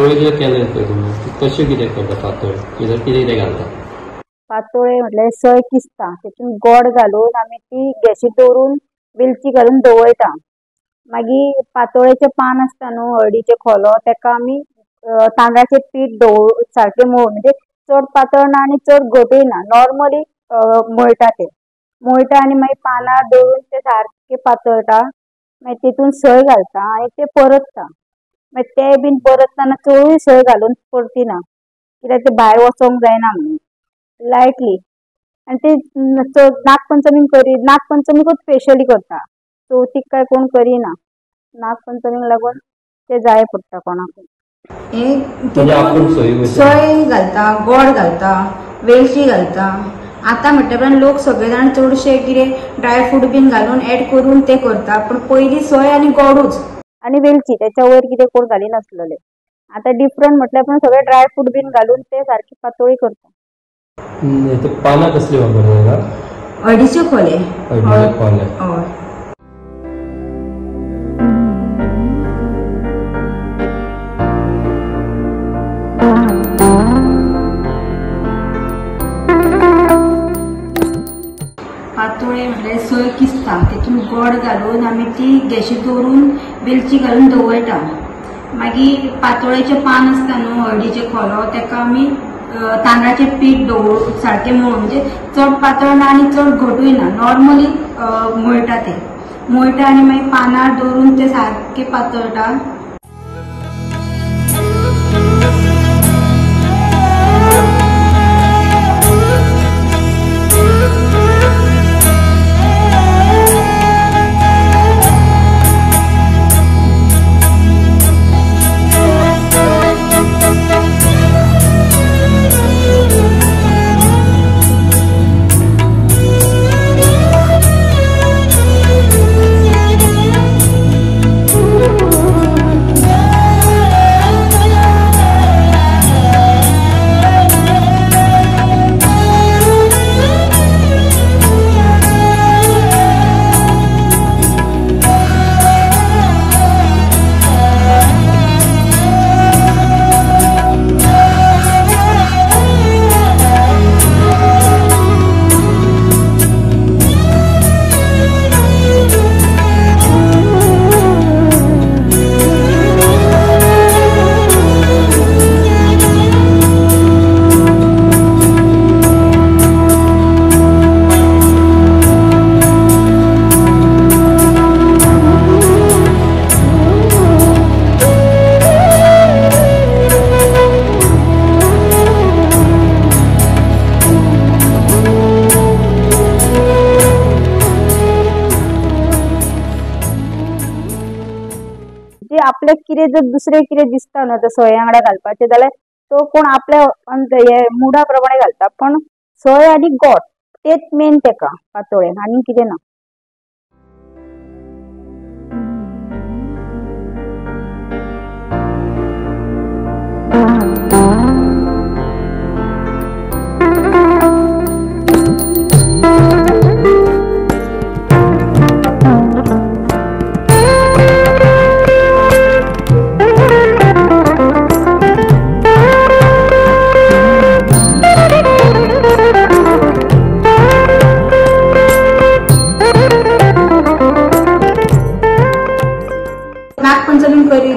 पातोळी जर केले पळय तुमी कशें कितें करता पातोळी कितें कितें घालता? पातोळी म्हटल्यार सय किसता तितून गोड घालून आमी ती गॅसीर दवरून वेलची घालून दवरता। मागीर पातोळेचे पान आसता न्हू हळदीचे खोलो तेका आमी तांदळाचें पीठ सारकें मळून म्हणजे चड पातळ ना आनी चड घटूय ना नॉर्मली मळटा ते मळटा आनी मागीर पानार दवरून ते सारके पातळटा मागीर तितून सय घालता आनी ते परतता मागीर ते बीन परतना चडूय सय घालून परतिना कित्याक ते भायर वचोंक जायना म्हणून लायटली आनी ते नागपंचमीकूच स्पेशली करता चवथीक काय कोण करिना नागपंचमीक लागून ते जाय पडटा कोणाक सय घालता गोड घालता वेलची घालता आता म्हटल्यार लोक सगळे जाण चडशे कितें ड्रायफ्रूट बीन घालून ऍड करून ते करता पण पयलीं सय आनी गोडूच आनी वेलची त्याच्या वयर कितें कोण घालिनासलेले आता डिफरंट म्हटल्यार पण सगळे ड्रायफ्रूट बीन घालून ते सारकी पातोळी करता। पानां कसली वापरता? हळदीचे खोले हय पातोळे म्हटल्यार सय किसता तितून गोड घालून आमी ती गॅसीर दवरून वेलची घालून दवरता मागीर पातोळेचे पान आसता न्हू हळदीचे खोलो तेका आमी तांदळाचें पीठ सारकें मळून म्हणजे चड पातळ ना आनी चड घटूय ना नॉर्मली मळटा ते मळटा आनी मागीर पानार दवरून ते सारके पातळटा। आपल्याक कितें जर दुसरें कितें दिसता न्हू आतां सया वांगडा घालपाचें जाल्यार तो कोण आपल्या मुडा प्रमाणे घालता पण सय आनी गोड तेच मेन तेका पातोळेन आनी कितें ना।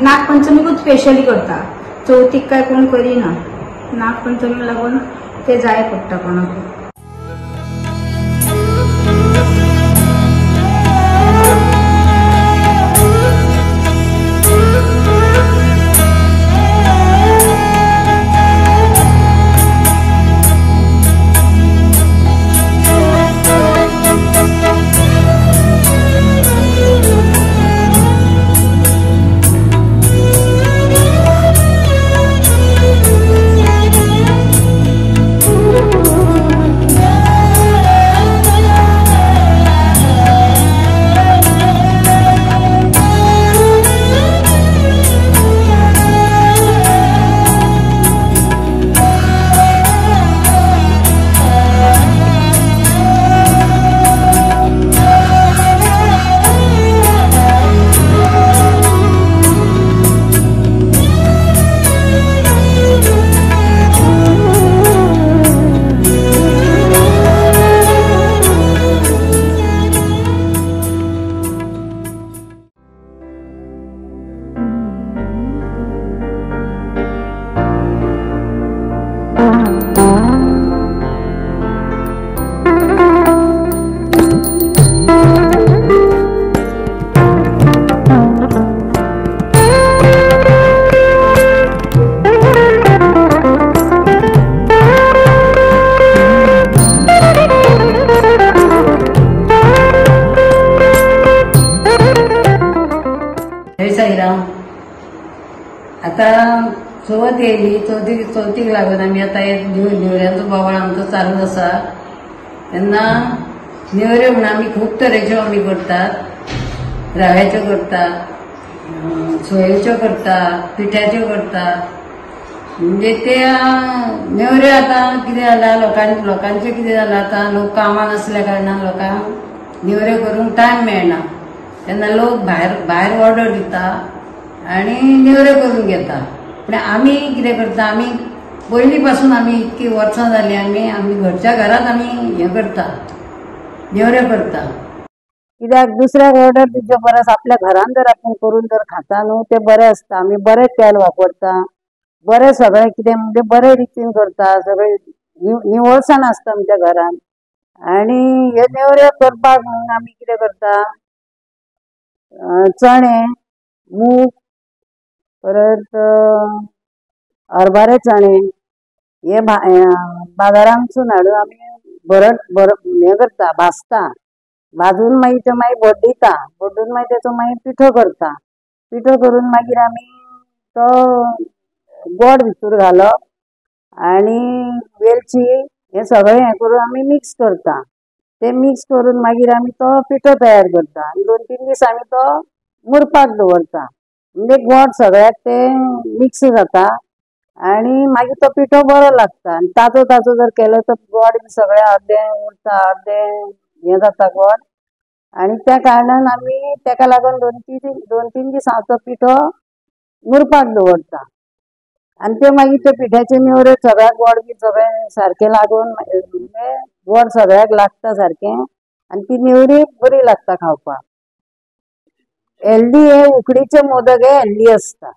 नागपंचमीकूच स्पेशली करता चवथीक काय कोण करिना नागपंचमीक लागून ते जाय पडटा कोणाक। आता चवथ येयली, चवथीक लागून आमी आता एक नेवऱ्यांचो बोवाळ आमचो चालू आसा. तेन्ना नेवऱ्यो म्हणून आमी खूब तरेच्यो आमी करतात. रव्याच्यो करतात, सोयेच्यो करतात, पिठ्याच्यो करतात. म्हणजे त्या नेवऱ्यो आता कितें जाला, लोकांचें कितें जाला, आता लोक कामां नसल्या कारणान लोकांक नेवऱ्यो करूंक टायम मेळना. तेन्ना लोक भायर ऑर्डर दिता आनी नेवऱ्यो करून घेता. पण आमी कितें करता, आमी पयलीं पासून आमी इतकी वर्सां जालीं आमी घरच्या घरांत आमी हें करता, नेवऱ्यो करता. कित्याक दुसऱ्याक ऑर्डर दिवचे परस आपल्या घरान जर आपण करून जर खाता न्हू ते बरें आसता. आमी बरें तेल वापरता, बरें सगळें कितें म्हणजे बरे रितीन करता, सगळें निवळसाण आसता आमच्या घरान. आनी हे नेवऱ्यो करपाक म्हणून आमी कितें करता, चणे, मूग, परत हरभरे चणे हे बाजारांसून हाडून आमी हे करता, भाजता. भाजून मागीर ते मागीर भड्डिता, भड्डून मागीर तेचो मागीर पिठो करता. पिठो करून मागीर आमी तो गोड भितर घालप आनी वेलची हे सगळें हें करून आमी मिक्स करता. ते मिक्स करून मागीर आमी तो पिठो तयार करता आनी 2-3 दीस आमी तो मुरपाक दवरता. म्हणजे गोड सगळ्याक ते मिक्स जाता आनी मागीर तो पिठो बरो लागता. आनी ताजो जर केलो तर गोड सगळें अर्दें उरता, अर्दें हें जाता गोड. आनी त्या कारणान आमी तेका लागून 2-3 दीस हांव तो पिठो मुरपाक दवरता. आनी ते मागीर ते पिठ्याचे नेवऱ्यो सगळ्याक गोड बी सगळें सारकें लागून म्हणजे गोड सगळ्याक लागता सारकें आनी ती नेवरी बरी लागता खावपाक. हेल्दी हे उकडीचे मोदक हे हेल्दी आसता.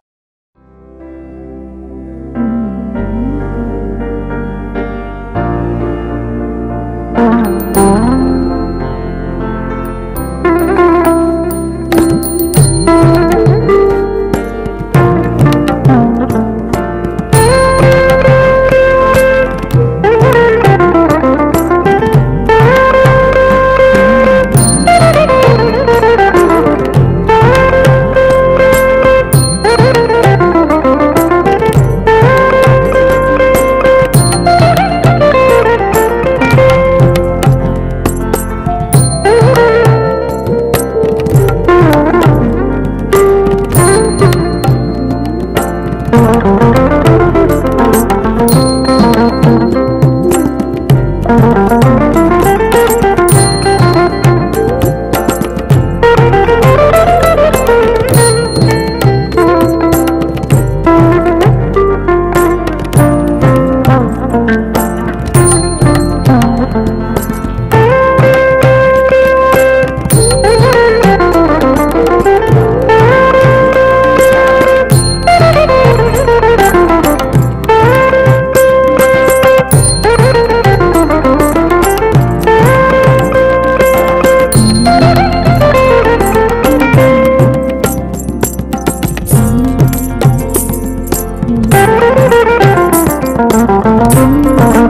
Thank you.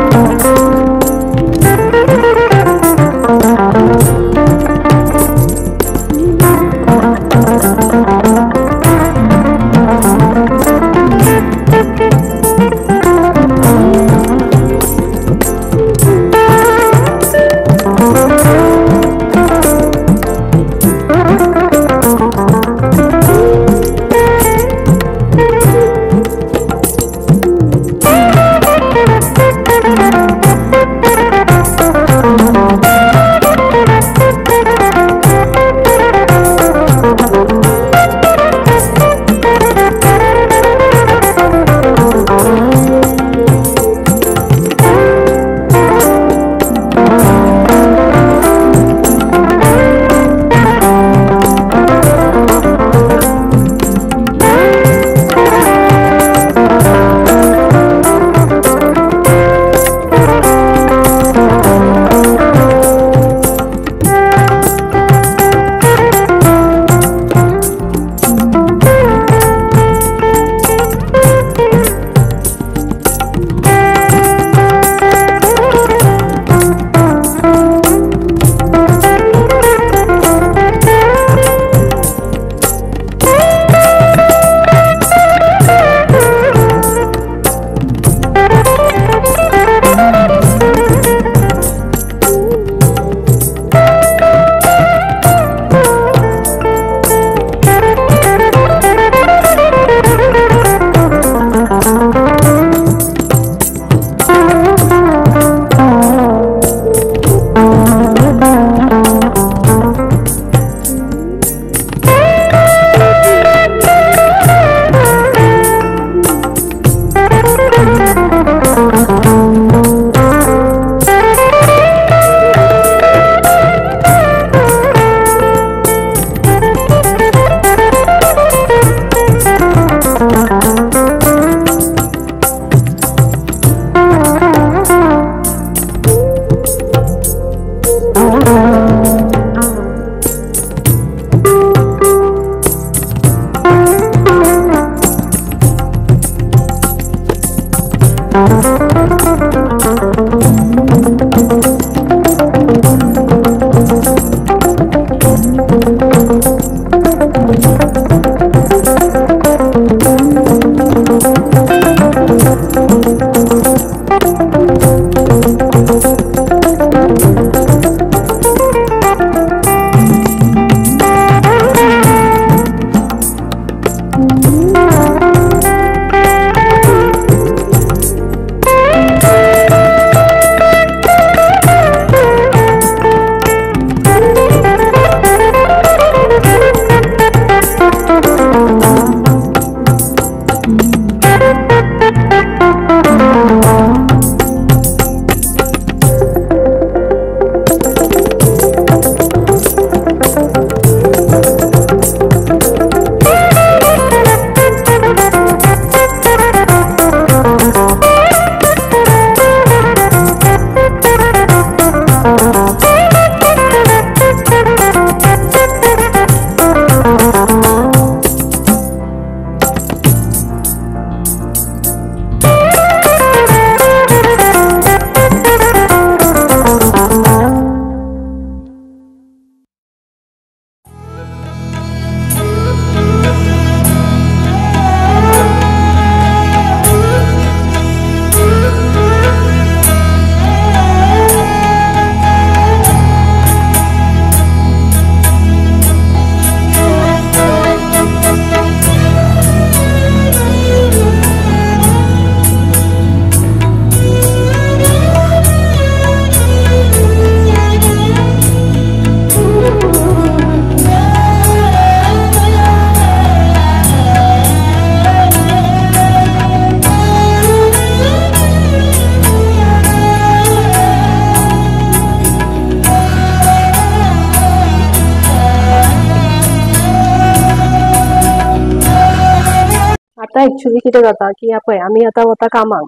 आता एक्चुअली कितें जाता की पळय आमी आतां वता कामाक,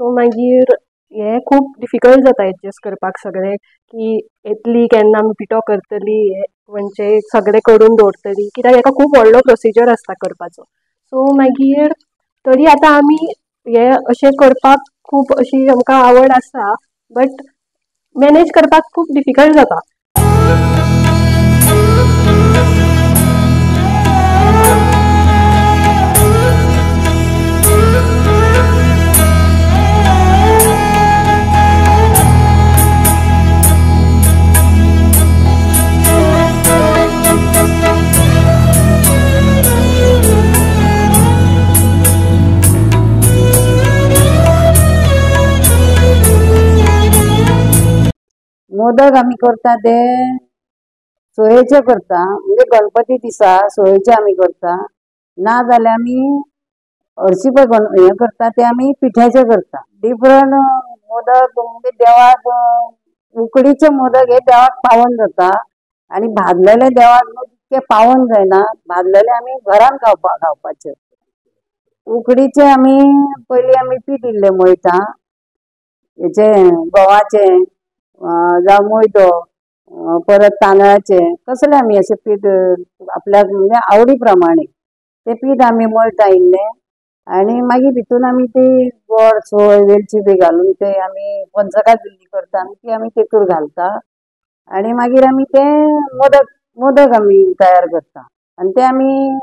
सो मागीर हे खूब डिफिकल्ट जाता एडजस्ट करपाक सगळें, की येतली केन्ना आमी पिठो करतली, म्हणजे सगळें करून दवरतली, कित्याक हेका खूब व्हडलो प्रोसिजर आसता करपाचो. सो मागीर तरी आतां आमी हे अशें करपाक खूब अशी आमकां आवड आसा, बट मॅनेज करपाक खूब डिफिकल्ट जाता. मोदक आमी करता ते सोयेचे करता, म्हणजे गणपती दिसा सोयेचे आमी करता. ना जाल्यार आमी हरशी पळय हे करता ते आमी पिठ्याचे करता. डिफरंट मोदक म्हणजे देवाक उकडीचे मोदक हे देवाक पावन जाता, आणि भाजलेले देवाक तितके पावन जायना. भाजलेले आमी घरान खावपाचे. उकडीचे आमी पयलीं आमी पीठ इल्ले मळटा, हेचे गव्हाचे जावं मैदो, परत तांदळाचे, कसले आमी अशें पीठ आपल्याक म्हणजे आवडी प्रमाणे ते पीठ आमी मळटा इल्ले, आनी मागीर भितून आमी ती गोड सोय वेलची बी घालून ते आमी पंचखाद करता, ती आमी तेतूर घालता, आनी मागीर आमी ते मोदक आमी तयार करता, आनी ते आमी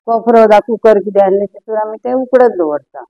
कोपरो वा कुकर कितें आसलें तेतूर आमी ते उकडत दवरता.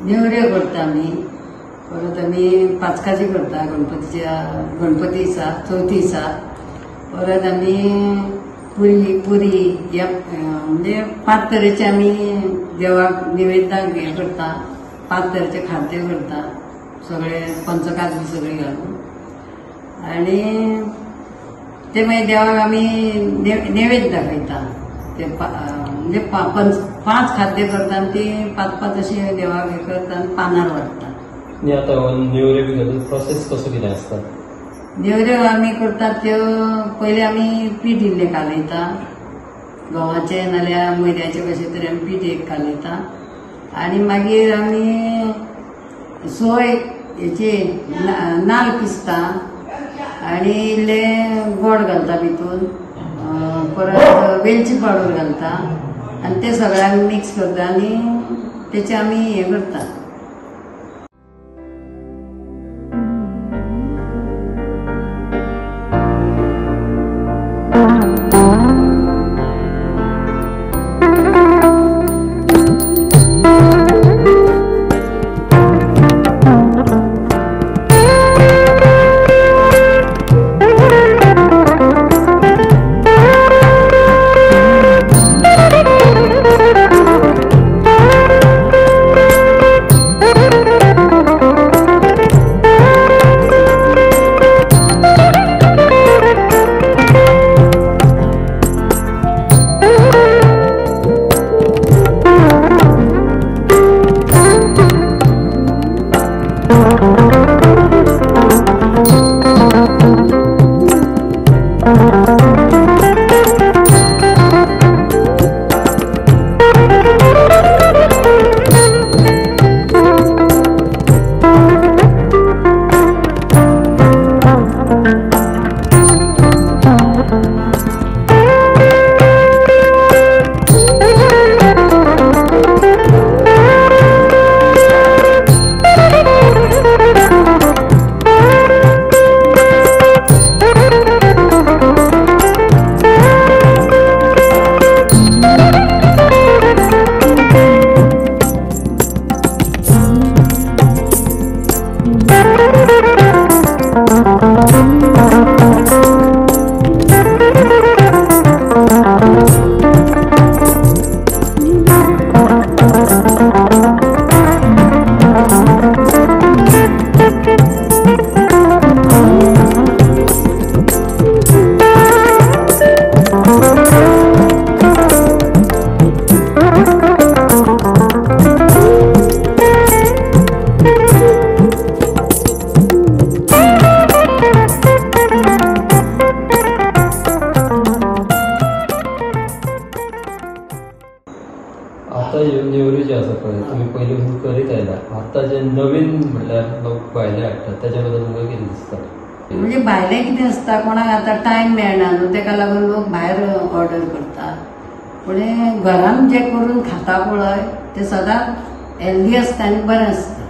नेवऱ्यो करता आमी, परत आमी पाचकाची करता गणपती दिसा, चवथी दिसा. परत आमी पुरी या म्हणजे 5 तरेचे आमी देवाक निवेदाक हे करता, 5 तरेचे खाद्य करता, सगळे पंचखाद बी सगळे घालून, आणि ते मागीर देवाक आमी नैवेद्य दाखयता. ते म्हणजे 5 खाद्य करता आनी ती 5 अशी देवाक हे करता आनी पानार वाडटा. आणि आता नेवऱ्यो बी घालून प्रोसेस कसो कितें आसता? नेवऱ्यो आमी करतात त्यो पयलीं आमी पीठ इल्लें कालयता, गव्हाचे नाल्यार मैद्याचे कशे तरी आमी पीठ एक कालयता, आनी मागीर आमी सोय हेचे नाल्ल पिसता आनी इल्ले गोड घालता भितून, परत वेलची पावडर घालता आनी ते सगळ्यांक मिक्स करता आनी तेचे आमी हे करता. आता नेवऱ्यो जे आसा पळय तुम्ही पयलीं करीत आयला, आता जे नवीन म्हणल्यार लोक भायले हाडटात त्याच्या बद्दल तुमकां कितें दिसता? म्हणजे भायले कितें आसता, कोणाक आतां टायम मेळना न्हू, तेका लागून लोक भायर ऑर्डर करतात. पण घरान जे करून खाता पळय ते सदांच हेल्दी आसता आनी बरें आसता.